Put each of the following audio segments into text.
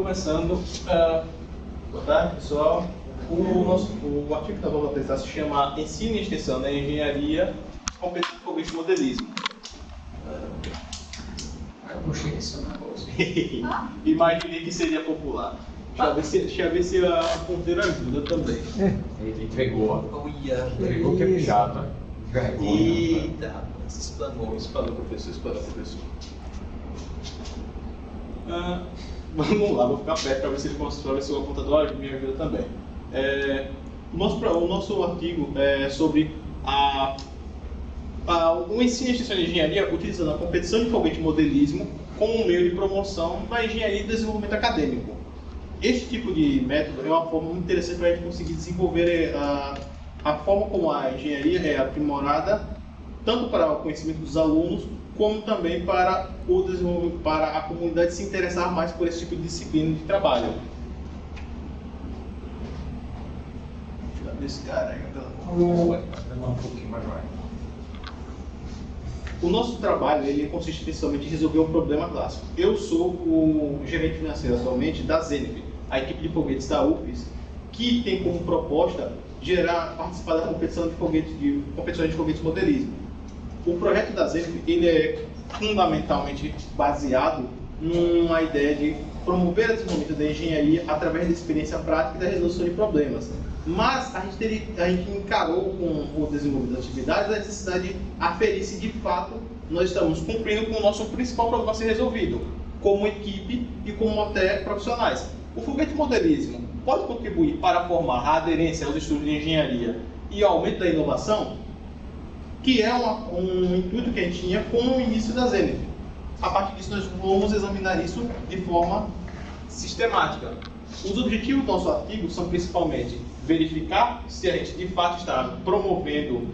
começando. Boa tarde, pessoal. O artigo que nós vamos apresentar se chama Ensino e Extensão da Engenharia, Competência de Foguete e Modelismo. Eu puxei esse negócio. Imaginei que seria popular. Deixa eu ver se a ponteira ajuda também. Ele entregou. Entregou que é chato. Eita, explanou, professor. Vamos lá, vou ficar perto para ver se ele consegue, ver se o computador me ajuda também. O nosso artigo é sobre o ensino e extensão de engenharia utilizando a competição de foguete e modelismo como meio de promoção da engenharia e desenvolvimento acadêmico. Este tipo de método é uma forma muito interessante para a gente conseguir desenvolver a forma como a engenharia é aprimorada, tanto para o conhecimento dos alunos, como também para o desenvolvimento, para a comunidade se interessar mais por esse tipo de disciplina de trabalho. Deixa eu ver esse cara aí, pelo amor. Um pouquinho mais vai. O nosso trabalho ele consiste principalmente em resolver um problema clássico. Eu sou o gerente financeiro atualmente da Zenith, a equipe de foguetes da UFES, que tem como proposta participar da competição de competições de foguetes modelismo. O projeto da Zenith ele é fundamentalmente baseado numa ideia de promover o desenvolvimento da engenharia através da experiência prática e da resolução de problemas. Mas a gente encarou com o desenvolvimento das atividades a necessidade de aferir se de fato nós estamos cumprindo com o nosso principal problema a ser resolvido, como equipe e como até profissionais. O foguete modelismo pode contribuir para formar a aderência aos estudos de engenharia e ao aumento da inovação, que é um intuito que a gente tinha com o início da Zenith. A partir disso, nós vamos examinar isso de forma sistemática. Os objetivos do nosso artigo são principalmente verificar se a gente de fato está promovendo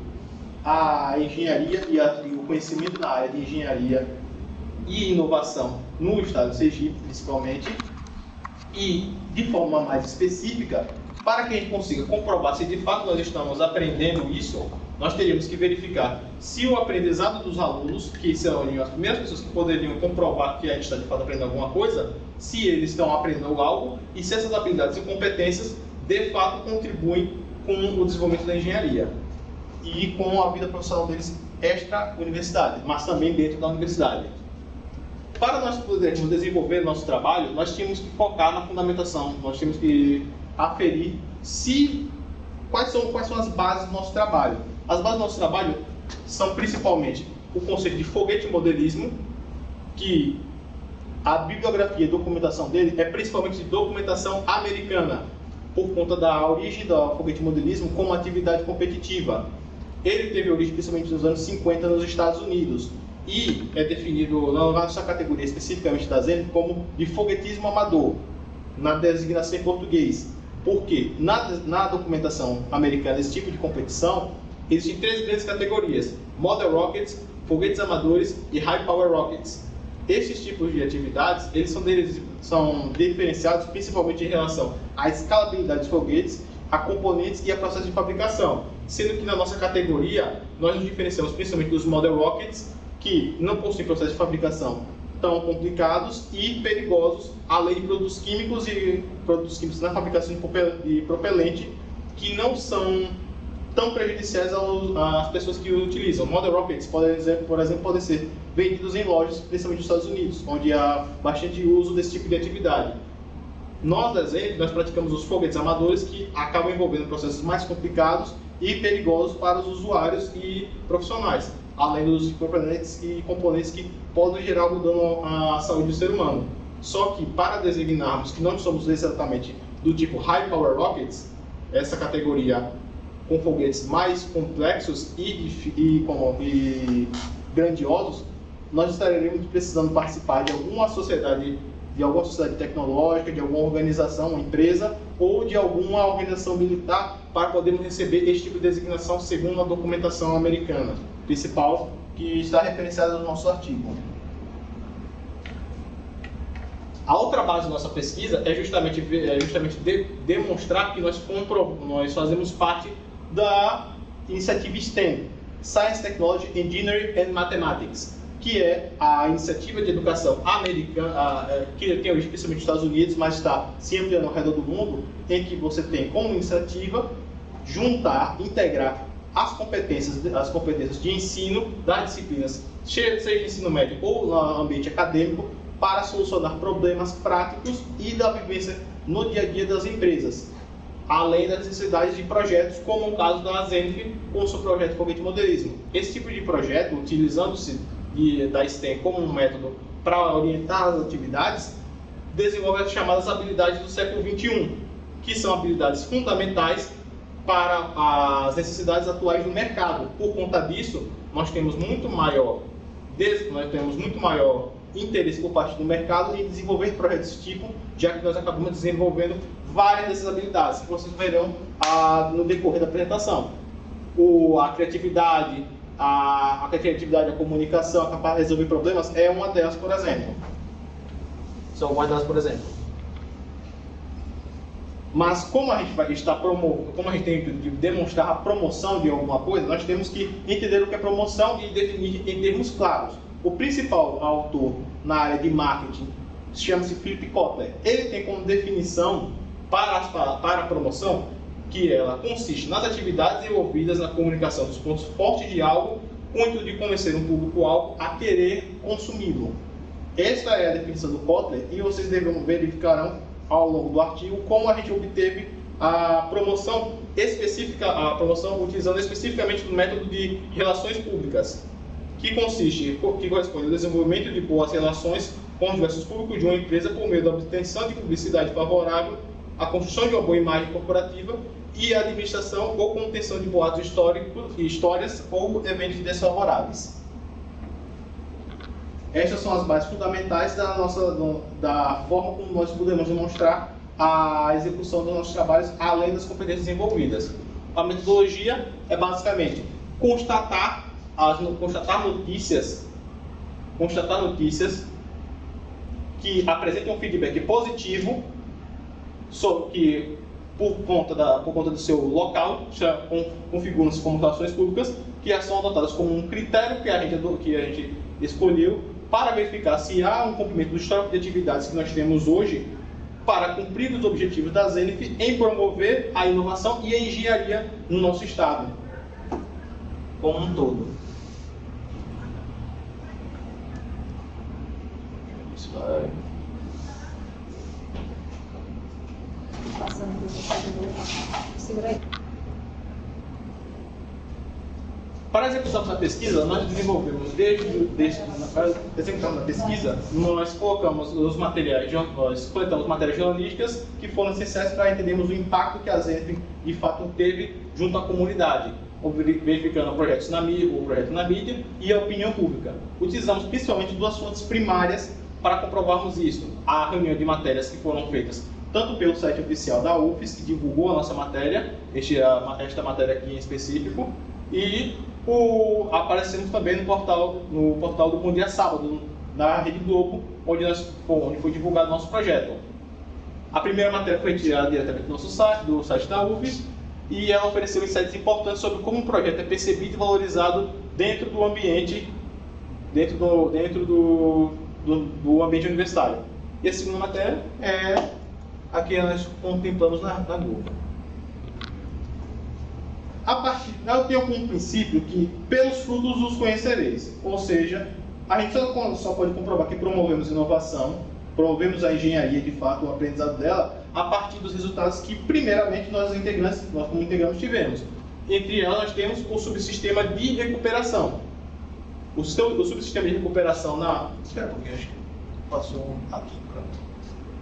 a engenharia e o conhecimento na área de engenharia e inovação no estado de Sergipe, principalmente, e de forma mais específica, para que a gente consiga comprovar se de fato nós estamos aprendendo isso, nós teríamos que verificar se o aprendizado dos alunos, que seriam as primeiras pessoas que poderiam comprovar que a gente está de fato aprendendo alguma coisa, se eles estão aprendendo algo e se essas habilidades e competências de fato contribuem com o desenvolvimento da engenharia e com a vida profissional deles extra-universidade, mas também dentro da universidade. Para nós podermos desenvolver nosso trabalho, nós tínhamos que focar na fundamentação, nós tínhamos que aferir quais são as bases do nosso trabalho. As bases do nosso trabalho são principalmente o conceito de foguete modelismo, que a bibliografia e documentação dele é principalmente de documentação americana, por conta da origem do foguete modelismo como atividade competitiva. Ele teve origem principalmente nos anos 50 nos Estados Unidos e é definido na nossa categoria especificamente da Zenith como de foguetismo amador, na designação em português. Porque na documentação americana desse tipo de competição existem três grandes categorias: Model Rockets, foguetes amadores e High Power Rockets. Estes tipos de atividades eles são diferenciados principalmente em relação à escalabilidade dos foguetes, a componentes e a processo de fabricação, sendo que na nossa categoria nós nos diferenciamos principalmente dos Model Rockets, que não possuem processo de fabricação tão complicados e perigosos, além de produtos químicos na fabricação de propelente que não são tão prejudiciais às pessoas que o utilizam. Model Rockets, por exemplo, podem ser vendidos em lojas, principalmente nos Estados Unidos, onde há bastante uso desse tipo de atividade. Nós, da Zenith, nós praticamos os foguetes amadores, que acabam envolvendo processos mais complicados e perigosos para os usuários e profissionais, além dos propelentes e componentes que podem gerar algum dano à saúde do ser humano. Só que, para designarmos que não somos exatamente do tipo High Power Rockets, essa categoria com foguetes mais complexos e grandiosos, nós estaremos precisando participar de alguma sociedade tecnológica, de alguma organização, uma empresa ou de alguma organização militar para podermos receber este tipo de designação segundo a documentação americana principal que está referenciada no nosso artigo. A outra base da nossa pesquisa é justamente demonstrar que nós fazemos parte da iniciativa STEM, Science, Technology, Engineering and Mathematics, que é a iniciativa de educação americana, que tem origem principalmente nos Estados Unidos, mas está se ampliando ao redor do mundo, em que você tem como iniciativa juntar, integrar as competências de ensino das disciplinas, seja de ensino médio ou no ambiente acadêmico, para solucionar problemas práticos e da vivência no dia a dia das empresas, além das necessidades de projetos, como o caso da Zenith com o seu projeto Foguete Modelismo. Esse tipo de projeto, utilizando-se da STEM como um método para orientar as atividades, desenvolve as chamadas habilidades do século XXI, que são habilidades fundamentais para as necessidades atuais do mercado. Por conta disso, nós temos muito maior interesse por parte do mercado em desenvolver projetos desse tipo, já que nós acabamos desenvolvendo várias dessas habilidades, que vocês verão no decorrer da apresentação. A criatividade, a comunicação, a capacidade de resolver problemas é uma delas, por exemplo. São algumas delas, por exemplo. Mas como a gente tem que demonstrar a promoção de alguma coisa, nós temos que entender o que é promoção e definir em termos claros. O principal autor na área de marketing chama-se Philip Kotler. Ele tem como definição para a promoção que ela consiste nas atividades envolvidas na comunicação dos pontos fortes de algo, com o intuito de convencer um público-alvo a querer consumi-lo. Essa é a definição do Kotler e vocês verificarão ao longo do artigo como a gente obteve a promoção específica, utilizando especificamente o método de relações públicas, que corresponde ao desenvolvimento de boas relações com os diversos públicos de uma empresa por meio da obtenção de publicidade favorável, a construção de uma boa imagem corporativa e a administração ou contenção de boatos históricos, histórias ou eventos desfavoráveis. Estas são as bases fundamentais da forma como nós podemos demonstrar a execução dos nossos trabalhos, além das competências envolvidas. A metodologia é basicamente constatar notícias que apresentam um feedback positivo, que por conta do seu local, configuram-se como relações públicas, que são adotadas como um critério que a gente escolheu para verificar se há um cumprimento do histórico de atividades que nós temos hoje para cumprir os objetivos da Zenith em promover a inovação e a engenharia no nosso estado como um todo. Isso vai... Passando por segura aí. Para a execução da pesquisa, nós desenvolvemos para executar a pesquisa, nós coletamos matérias jornalísticas que foram essenciais para entendermos o impacto que a Zenith de fato teve junto à comunidade, verificando o projeto na mídia e a opinião pública. Utilizamos principalmente duas fontes primárias para comprovarmos isso: a reunião de matérias que foram feitas tanto pelo site oficial da UFES, que divulgou a nossa matéria, esta matéria aqui em específico, e aparecemos também no portal do Bom Dia Sábado, na Rede Globo, onde foi divulgado o nosso projeto. A primeira matéria foi tirada diretamente do site da UFES, e ela ofereceu insights importantes sobre como o projeto é percebido e valorizado dentro do ambiente, do ambiente universitário. E a segunda matéria é a que nós contemplamos na Globo. Eu tenho como princípio que pelos frutos os conhecereis, ou seja, a gente só pode comprovar que promovemos inovação, promovemos a engenharia de fato, o aprendizado dela, a partir dos resultados que primeiramente nós como integrantes tivemos. Entre elas nós temos o subsistema de recuperação. O subsistema de recuperação espera um pouquinho, acho que passou aqui, pronto.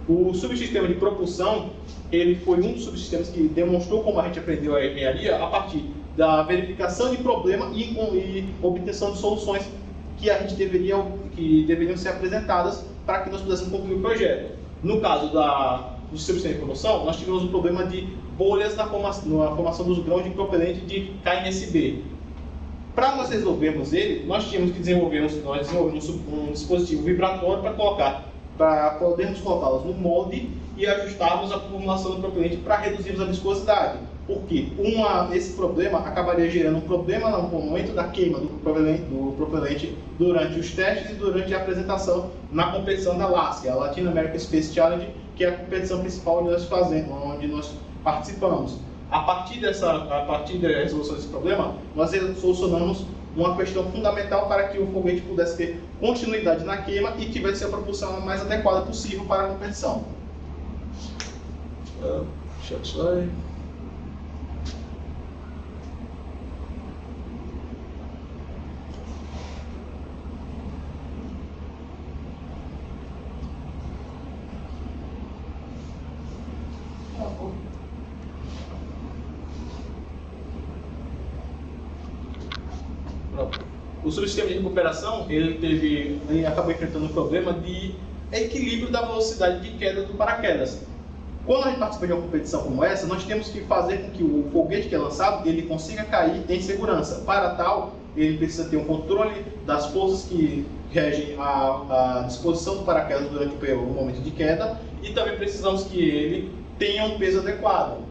O subsistema de propulsão, ele foi um dos subsistemas que demonstrou como a gente aprendeu a engenharia a partir da verificação de problema e obtenção de soluções que deveriam ser apresentadas para que nós pudéssemos concluir o projeto. No caso do subsistema de propulsão, nós tivemos um problema de bolhas na formação dos grãos de propelente de KNSB. Para nós resolvermos ele, nós desenvolvemos um dispositivo vibratório para podermos colocá-los no molde e ajustarmos a formulação do propelente para reduzirmos a viscosidade. Porque esse problema acabaria gerando um problema no momento da queima do propelente durante os testes e durante a apresentação na competição da LASC, a Latin American Space Challenge, que é a competição principal onde nós participamos. A partir da resolução desse problema, nós solucionamos uma questão fundamental para que o foguete pudesse ter continuidade na queima e tivesse a propulsão mais adequada possível para a competição. Deixa eu slide. O subsistema de recuperação ele acabou enfrentando um problema de equilíbrio da velocidade de queda do paraquedas. Quando a gente participa de uma competição como essa, nós temos que fazer com que o foguete que é lançado ele consiga cair em segurança. Para tal, ele precisa ter um controle das forças que regem a disposição do paraquedas durante o momento de queda, e também precisamos que ele tenha um peso adequado,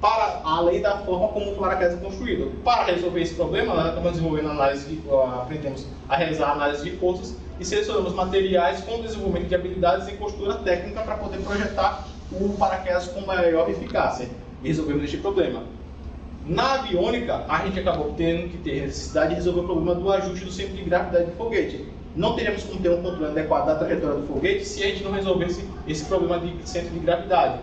para além da forma como o paraquedas é construído. Para resolver esse problema, nós estamos desenvolvendo aprendemos a realizar análise de forças e selecionamos materiais com desenvolvimento de habilidades e postura técnica para poder projetar o paraquedas com maior eficácia. E resolvemos este problema. Na aviônica, a gente acabou tendo que ter necessidade de resolver o problema do ajuste do centro de gravidade do foguete. Não teríamos como ter um controle adequado da trajetória do foguete se a gente não resolvesse esse problema de centro de gravidade.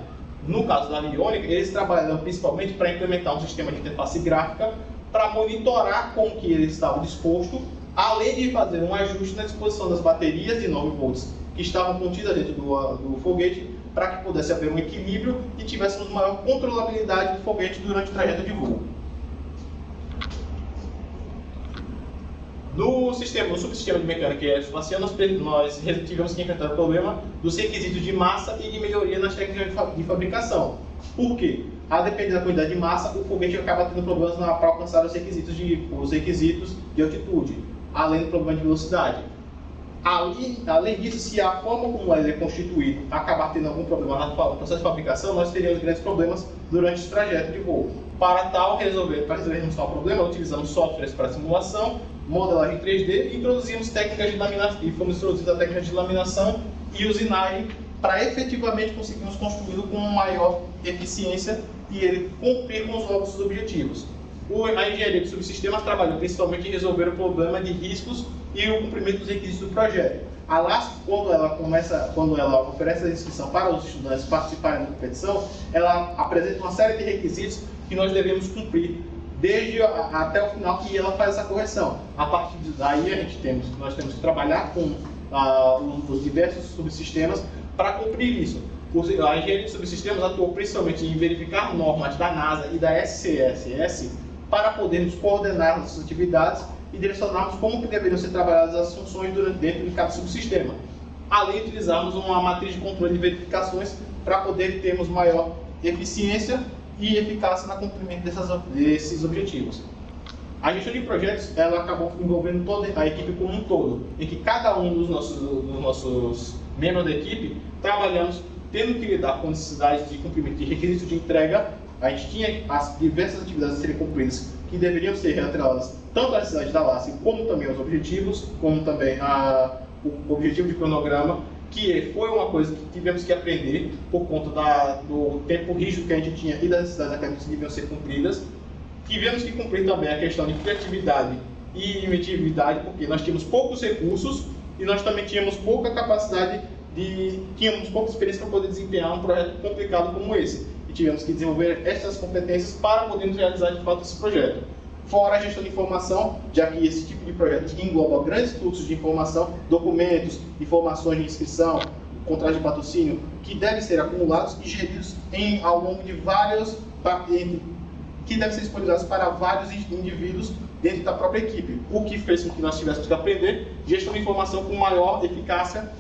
No caso da aviônica, eles trabalham principalmente para implementar um sistema de interface gráfica para monitorar como que ele estava disposto, além de fazer um ajuste na disposição das baterias de 9 volts que estavam contidas dentro do foguete, para que pudesse haver um equilíbrio e tivéssemos maior controlabilidade do foguete durante o trajeto de voo. No subsistema de mecânica aeroespacial, nós tivemos que enfrentar o problema dos requisitos de massa e de melhoria nas técnicas de fabricação. Por quê? A depender da quantidade de massa, o foguete acaba tendo problemas para alcançar os requisitos de altitude, além do problema de velocidade. Além disso, se a forma como ele é constituído acabar tendo algum problema no processo de fabricação, nós teríamos grandes problemas durante o trajeto de voo. Para resolvermos tal problema, utilizamos softwares para simulação, modelagem 3D e introduzimos técnicas de laminação, e fomos introduzindo a técnica de laminação e usinagem para efetivamente conseguirmos construí-lo com maior eficiência e ele cumprir com os nossos objetivos. A engenharia de subsistemas trabalhou principalmente em resolver o problema de riscos e o cumprimento dos requisitos do projeto. A LASC, quando ela oferece a inscrição para os estudantes participarem da competição, ela apresenta uma série de requisitos que nós devemos cumprir até o final, que ela faz essa correção. A partir daí nós temos que trabalhar com os diversos subsistemas para cumprir isso. A engenharia de subsistemas atuou principalmente em verificar normas da NASA e da SCSS para podermos coordenar nossas atividades e direcionarmos como que deveriam ser trabalhadas as funções dentro de cada subsistema, além de utilizarmos uma matriz de controle de verificações para poder termos maior eficiência e eficácia no cumprimento desses objetivos. A gestão de projetos ela acabou envolvendo toda a equipe como um todo, em que cada um dos nossos membros da equipe trabalhamos tendo que lidar com necessidades de cumprimento de requisitos de entrega. A gente tinha as diversas atividades a serem cumpridas que deveriam ser atreladas tanto à necessidade da LASC como também aos objetivos, como também o objetivo de cronograma, que foi uma coisa que tivemos que aprender por conta do tempo rígido que a gente tinha e das necessidades acadêmicas que deviam ser cumpridas. Tivemos que cumprir também a questão de criatividade e inventividade, porque nós tínhamos poucos recursos e nós também tínhamos pouca capacidade tínhamos pouca experiência para poder desempenhar um projeto complicado como esse. E tivemos que desenvolver essas competências para podermos realizar de fato esse projeto. Fora a gestão de informação, já que esse tipo de projeto engloba grandes fluxos de informação, documentos, informações de inscrição, contratos de patrocínio, que devem ser acumulados e geridos ao longo de que devem ser disponibilizados para vários indivíduos dentro da própria equipe, o que fez com que nós tivéssemos que aprender gestão de informação com maior eficácia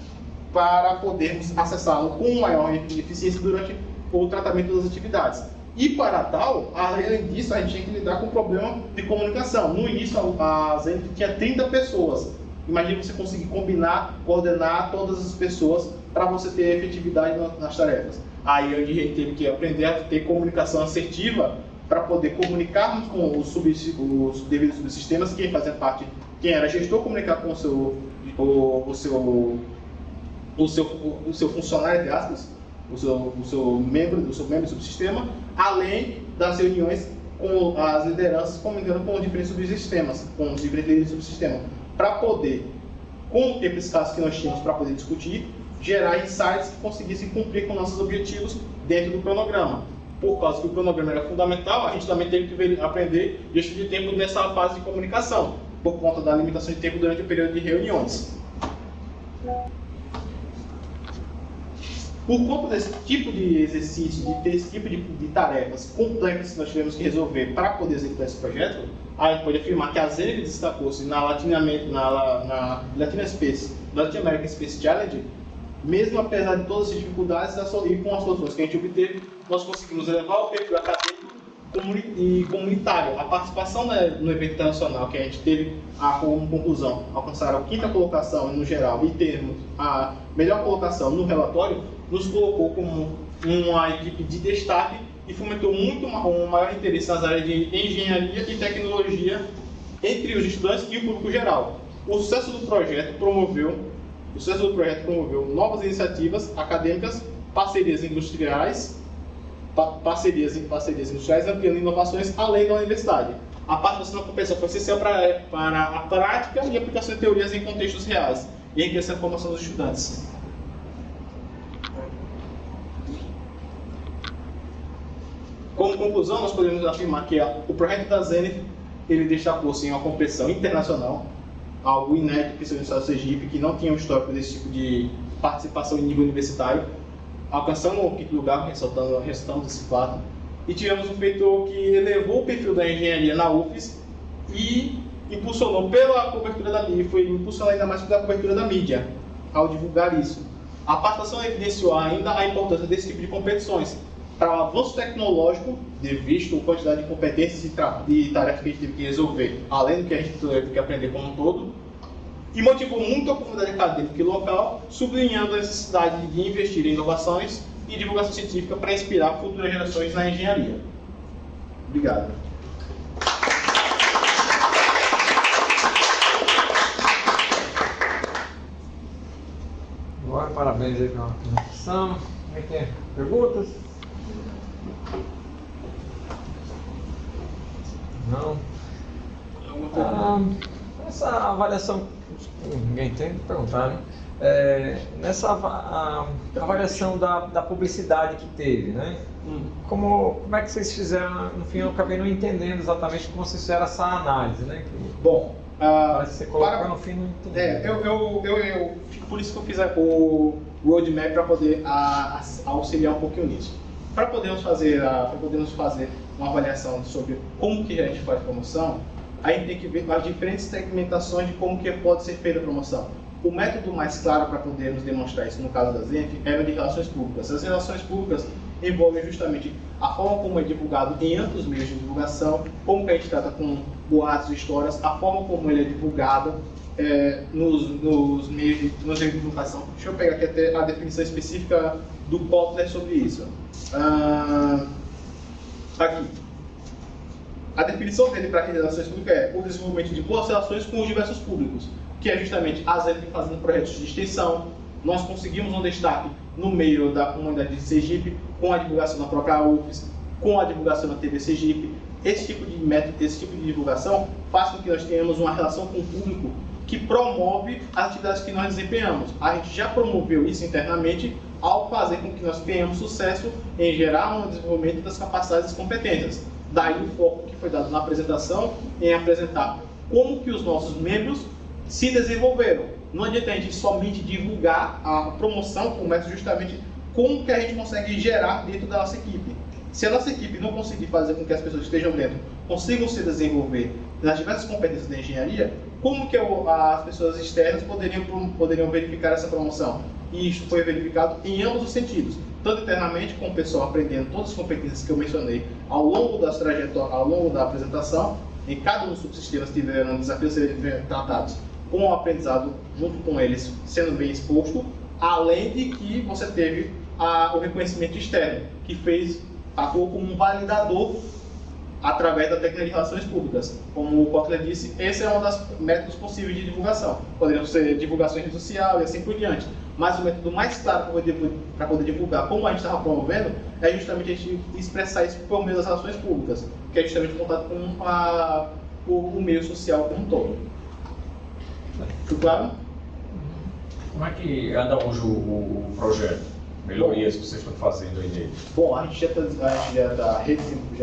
para podermos acessá-lo com maior eficiência durante o tratamento das atividades. E para tal, além disso, a gente tinha que lidar com o problema de comunicação. No início, a Zenit tinha 30 pessoas. Imagina você conseguir combinar, coordenar todas as pessoas para você ter efetividade nas tarefas. Aí a gente teve que aprender a ter comunicação assertiva para poder comunicarmos com os devidos subsistemas, quem fazia parte, quem era gestor, comunicar com o seu funcionário, entre aspas, o seu membro do subsistema, além das reuniões com as lideranças, comunicando com os diferentes subsistemas, com os diferentes líderes do subsistema, para poder, com o tempo escasso que nós tínhamos para poder discutir, gerar insights que conseguissem cumprir com nossos objetivos dentro do cronograma. Por causa que o cronograma era fundamental, a gente também teve que aprender gestão de tempo nessa fase de comunicação, por conta da limitação de tempo durante o período de reuniões. Por conta desse tipo de exercício, desse tipo de tarefas complexas que nós tivemos que resolver para poder executar esse projeto, a gente pode afirmar que a Zenith destacou-se na Latin American Space Challenge, mesmo apesar de todas as dificuldades e com as soluções que a gente obteve, nós conseguimos elevar o perfil acadêmico e comunitário. A participação no evento internacional que a gente teve como conclusão, alcançar a 5ª colocação no geral e termos a melhor colocação no relatório, nos colocou como uma equipe de destaque e fomentou muito um maior interesse nas áreas de engenharia e tecnologia entre os estudantes e o público geral. O sucesso do projeto promoveu novas iniciativas acadêmicas, parcerias industriais, ampliando inovações além da universidade. A participação na competição foi essencial para a prática e aplicação de teorias em contextos reais e enriquecer a formação dos estudantes. Como conclusão, nós podemos afirmar que o projeto da Zenith ele destacou-se em uma competição internacional, algo inédito, principalmente no estado do Sergipe, que não tinha um histórico desse tipo de participação em nível universitário. Alcançamos o 5º lugar, ressaltamos esse fato, e tivemos um feitor que elevou o perfil da engenharia na UFES e impulsionou pela cobertura da mídia, foi impulsionado ainda mais pela cobertura da mídia, ao divulgar isso. A participação evidenciou ainda a importância desse tipo de competições para o avanço tecnológico, devido à quantidade de competências e tarefas que a gente teve que resolver, além do que a gente teve que aprender como um todo, e motivou muito a comunidade acadêmica e local, sublinhando a necessidade de investir em inovações e divulgação científica para inspirar futuras gerações na engenharia. Obrigado. Agora, parabéns aí pela apresentação. Como é que é? Perguntas? Não? Essa avaliação, ninguém tem que perguntar, né? Nessa avaliação da publicidade que teve, né? Como é que vocês fizeram? No fim, eu acabei não entendendo exatamente como vocês fizeram essa análise, né? Bom, parece que você colocou no fim, não entendi. Eu por isso que eu fiz o roadmap para poder auxiliar um pouquinho nisso. Para podermos fazer uma avaliação sobre como que a gente faz promoção, a gente tem que ver as diferentes segmentações de como que pode ser feita a promoção. O método mais claro para podermos demonstrar isso, no caso da Zenith, é o de relações públicas. As relações públicas envolvem justamente a forma como é divulgado em amplos meios de divulgação, como que a gente trata com boatos e histórias, a forma como ele é divulgado nos meios de divulgação. Deixa eu pegar aqui até a definição específica do Kotler sobre isso. Aqui. A definição dele para relações públicas é o desenvolvimento de boas relações com os diversos públicos, que é justamente a Zenith fazendo projetos de extensão. Nós conseguimos um destaque no meio da comunidade de Sergipe, com a divulgação da própria UFES, com a divulgação da TV Sergipe. Esse tipo de método, esse tipo de divulgação faz com que nós tenhamos uma relação com o público que promove as atividades que nós desempenhamos. A gente já promoveu isso internamente ao fazer com que nós tenhamos sucesso em gerar um desenvolvimento das capacidades e competências. Daí o foco que foi dado na apresentação em apresentar como que os nossos membros se desenvolveram. Não adianta a gente somente divulgar a promoção, começa justamente como que a gente consegue gerar dentro da nossa equipe. Se a nossa equipe não conseguir fazer com que as pessoas que estejam dentro consigam se desenvolver nas diversas competências da engenharia, como que as pessoas externas poderiam verificar essa promoção? E isso foi verificado em ambos os sentidos, tanto internamente, com o pessoal aprendendo todas as competências que eu mencionei ao longo das trajetórias, ao longo da apresentação. Em cada um dos subsistemas tiveram desafios a serem tratados com o aprendizado junto com eles sendo bem exposto, além de que você teve o reconhecimento externo, que atuou como um validador através da técnica de relações públicas. Como o Kotler disse, esse é um dos métodos possíveis de divulgação. Poderiam ser divulgação em rede social e assim por diante. Mas o método mais claro para poder divulgar, como a gente estava promovendo, é justamente a gente expressar isso por meio das relações públicas, que é justamente o contato com o meio social como um todo. Ficou claro? Como é que anda hoje o projeto? Melhorias que vocês estão fazendo aí nele? Bom, a gente já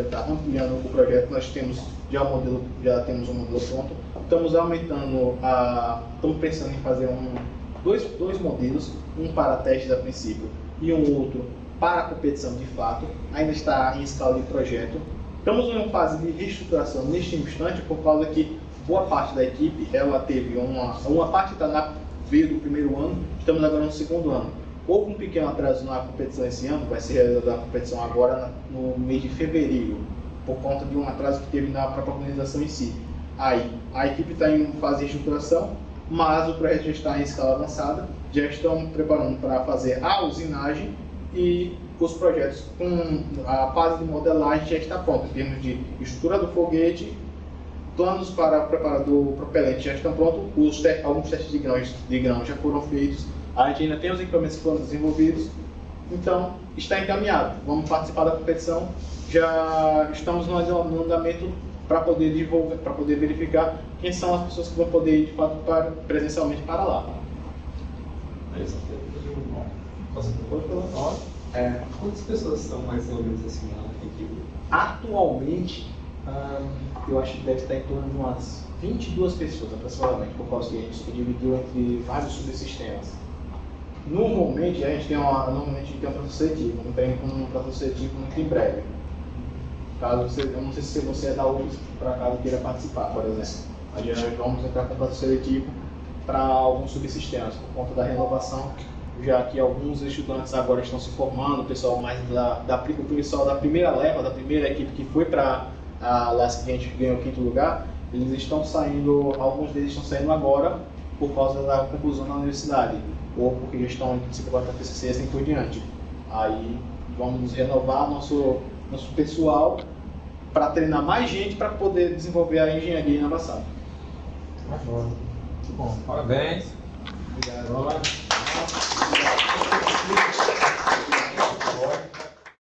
está ampliando o projeto, nós temos já temos um modelo pronto, estamos aumentando, estamos pensando em fazer dois modelos, um para testes a princípio e um outro para a competição de fato, ainda está em escala de projeto. Estamos em uma fase de reestruturação neste instante, por causa que boa parte da equipe, ela teve uma parte veio do primeiro ano, estamos agora no segundo ano. Houve um pequeno atraso na competição esse ano, vai ser realizada a competição agora no mês de fevereiro, por conta de um atraso que teve na própria organização em si. Aí, a equipe está em fase de reestruturação, mas o projeto já está em escala avançada, já estão preparando para fazer a usinagem e os projetos com a fase de modelagem já está pronta, em termos de estrutura do foguete, planos para preparar do propelente já estão prontos, alguns testes de grão já foram feitos, a gente ainda tem os equipamentos que foram desenvolvidos, então está encaminhado. Vamos participar da competição, já estamos no andamento para poder divulgar, para poder verificar quem são as pessoas que vão poder ir de fato presencialmente para lá. Beleza. Quantas pessoas estão mais ou menos assim na equipe? Atualmente, eu acho que deve estar em torno de umas 22 pessoas aproximadamente, por causa que a gente dividiu entre vários subsistemas. Normalmente a gente tem um processo seletivo, não tem um processo seletivo muito em breve. Caso eu não sei se você é da UFS, por acaso queira participar, por exemplo. Nós vamos entrar com um processo seletivo para alguns subsistemas, por conta da renovação, já que alguns estudantes agora estão se formando, o pessoal mais o pessoal da primeira leva, da primeira equipe que foi para a LASC, que a gente ganhou o 5º lugar, eles estão saindo, alguns deles estão saindo agora por causa da conclusão na universidade, ou porque já estão se preparando para TCC e assim por diante. Aí vamos renovar nosso pessoal para treinar mais gente para poder desenvolver a engenharia e inovação. Muito bom, parabéns. Obrigado. Olá.